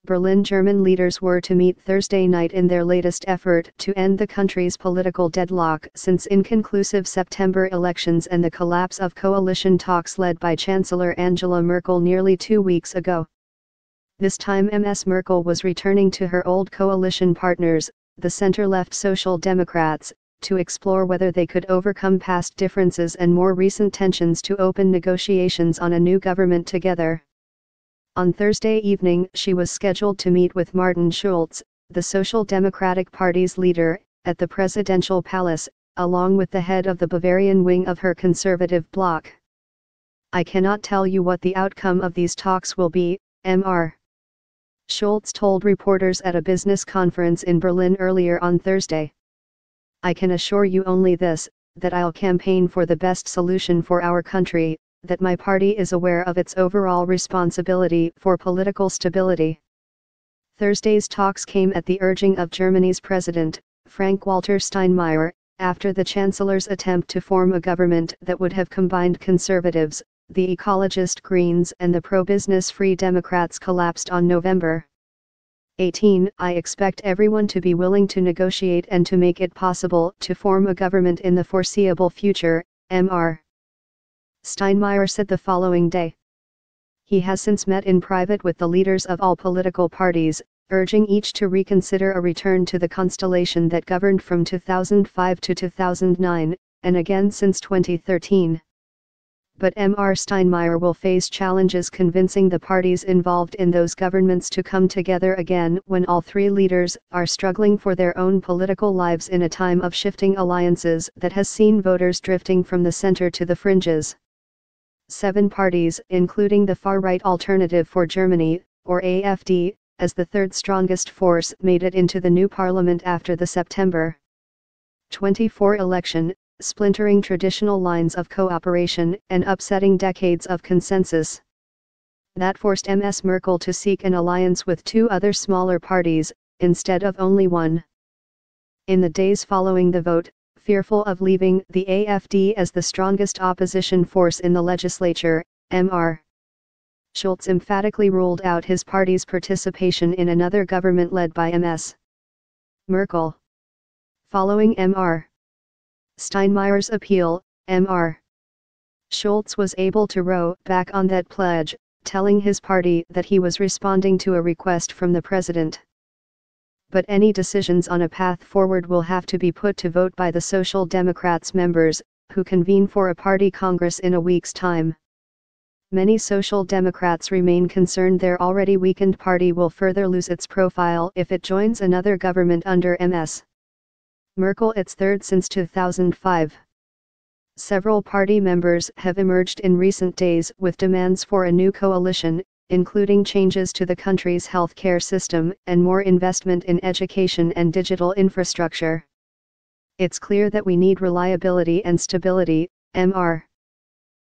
Berlin German leaders were to meet Thursday night in their latest effort to end the country's political deadlock since inconclusive September elections and the collapse of coalition talks led by Chancellor Angela Merkel nearly 2 weeks ago. This time Ms. Merkel was returning to her old coalition partners, the center-left Social Democrats, to explore whether they could overcome past differences and more recent tensions to open negotiations on a new government together. On Thursday evening she was scheduled to meet with Martin Schulz, the Social Democratic Party's leader, at the presidential palace, along with the head of the Bavarian wing of her conservative bloc. "I cannot tell you what the outcome of these talks will be," Mr. Schulz told reporters at a business conference in Berlin earlier on Thursday. "I can assure you only this, that I'll campaign for the best solution for our country, that my party is aware of its overall responsibility for political stability." Thursday's talks came at the urging of Germany's President, Frank-Walter Steinmeier, after the Chancellor's attempt to form a government that would have combined conservatives, the ecologist Greens and the pro-business Free Democrats collapsed on November 18. "I expect everyone to be willing to negotiate and to make it possible to form a government in the foreseeable future," Mr. Steinmeier said the following day. He has since met in private with the leaders of all political parties, urging each to reconsider a return to the constellation that governed from 2005 to 2009, and again since 2013. But Mr. Steinmeier will face challenges convincing the parties involved in those governments to come together again when all three leaders are struggling for their own political lives in a time of shifting alliances that has seen voters drifting from the center to the fringes. 7 parties, including the far-right Alternative for Germany, or AfD, as the third strongest force, made it into the new parliament after the September 24 election, splintering traditional lines of cooperation and upsetting decades of consensus. That forced Ms. Merkel to seek an alliance with 2 other smaller parties, instead of only one. In the days following the vote, fearful of leaving the AfD as the strongest opposition force in the legislature, Mr. Schulz emphatically ruled out his party's participation in another government led by Ms. Merkel. Following Mr. Steinmeier's appeal, Mr. Schulz was able to row back on that pledge, telling his party that he was responding to a request from the president. But any decisions on a path forward will have to be put to vote by the Social Democrats members, who convene for a party congress in a week's time. Many Social Democrats remain concerned their already weakened party will further lose its profile if it joins another government under Ms. Merkel, its third since 2005. Several party members have emerged in recent days with demands for a new coalition, including changes to the country's health care system and more investment in education and digital infrastructure. "It's clear that we need reliability and stability," Mr.